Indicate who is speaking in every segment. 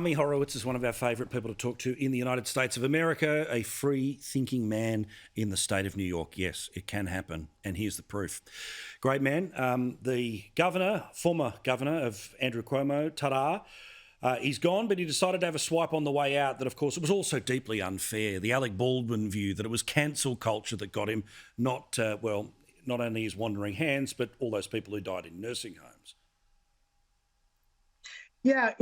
Speaker 1: Ami Horowitz is one of our favourite people to talk to in the United States of America, a free-thinking man in the state of New York. Yes, it can happen, and here's the proof. Great man. The governor, former governor of Andrew Cuomo, ta-da, he's gone, but he decided to have a swipe on the way out that, of course, it was also deeply unfair. The Alec Baldwin view that it was cancel culture that got him not only his wandering hands, but all those people who died in nursing homes.
Speaker 2: Yeah,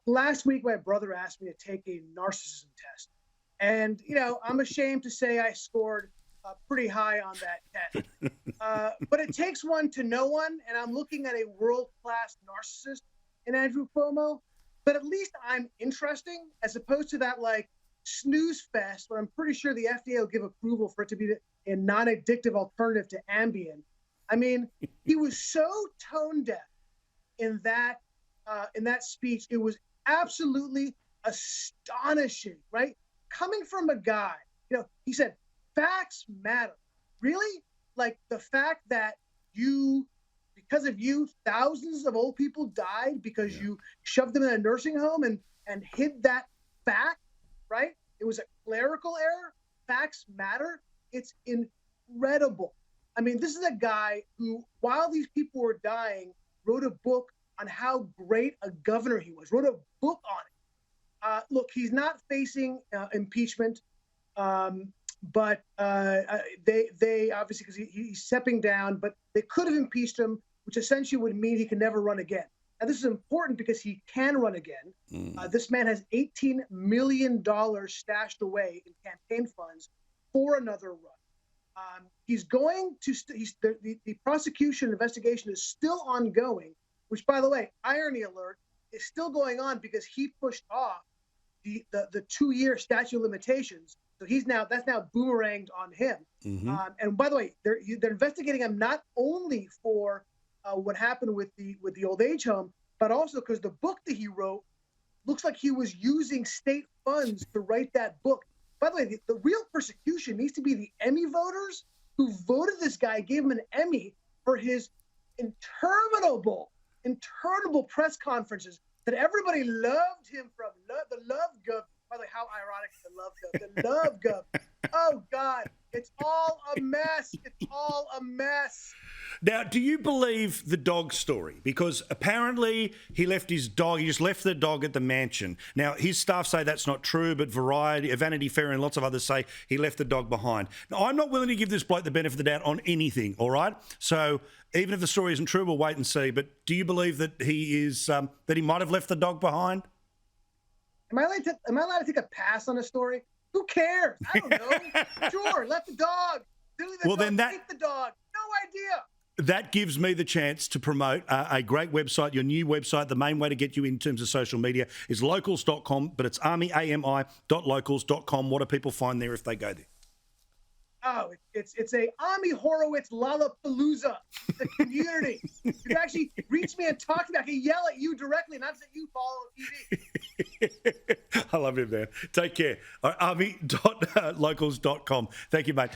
Speaker 2: last week my brother asked me to take a narcissism test. And, I'm ashamed to say I scored pretty high on that test. But it takes one to know one, and I'm looking at a world-class narcissist in Andrew Cuomo. But at least I'm interesting, as opposed to that, snooze fest, where I'm pretty sure the FDA will give approval for it to be a non-addictive alternative to Ambien. I mean, he was so tone-deaf in that speech. It was absolutely astonishing, right? Coming from a guy, he said, facts matter. Really? Like the fact that because of you, thousands of old people died because you shoved them in a nursing home and hid that fact, right? It was a clerical error. Facts matter. It's incredible. I mean, this is a guy who, while these people were dying, wrote a book on how great a governor he was, wrote a book on it. Look, he's not facing impeachment, but they obviously, because he's stepping down, but they could have impeached him, which essentially would mean he can never run again. Now, this is important because he can run again. This man has $18 million stashed away in campaign funds for another run. He's going to, the prosecution investigation is still ongoing, which, by the way, irony alert, is still going on because he pushed off the 2-year statute of limitations. So that's now boomeranged on him. And by the way, they're investigating him not only for what happened with the old age home, but also because the book that he wrote looks like he was using state funds to write that book. By the way, the real persecution needs to be the Emmy voters who voted this guy, gave him an Emmy for his interminable press conferences that everybody loved him from. The love gov. By the way, how ironic is the love gov? The love gov. Oh, God. It's all a mess. It's all a mess.
Speaker 1: Now, do you believe the dog story? Because apparently he left his dog, he just left the dog at the mansion. Now, his staff say that's not true, but Vanity Fair and lots of others say he left the dog behind. Now, I'm not willing to give this bloke the benefit of the doubt on anything, all right? So even if the story isn't true, we'll wait and see. But do you believe that he might have left the dog behind?
Speaker 2: Am I allowed to take a pass on a story? Who cares? I don't know. Sure, let the dog. Take the dog. No idea.
Speaker 1: That gives me the chance to promote a great website, your new website. The main way to get you in terms of social media is locals.com, but it's ami.locals.com. What do people find there if they go there?
Speaker 2: Oh, it's a Ami Horowitz Lollapalooza, the community. You can actually reach me and talk to me. I can yell at you directly, not that you follow TV.
Speaker 1: I love him, man. Take care. Ami.locals.com. Thank you, mate.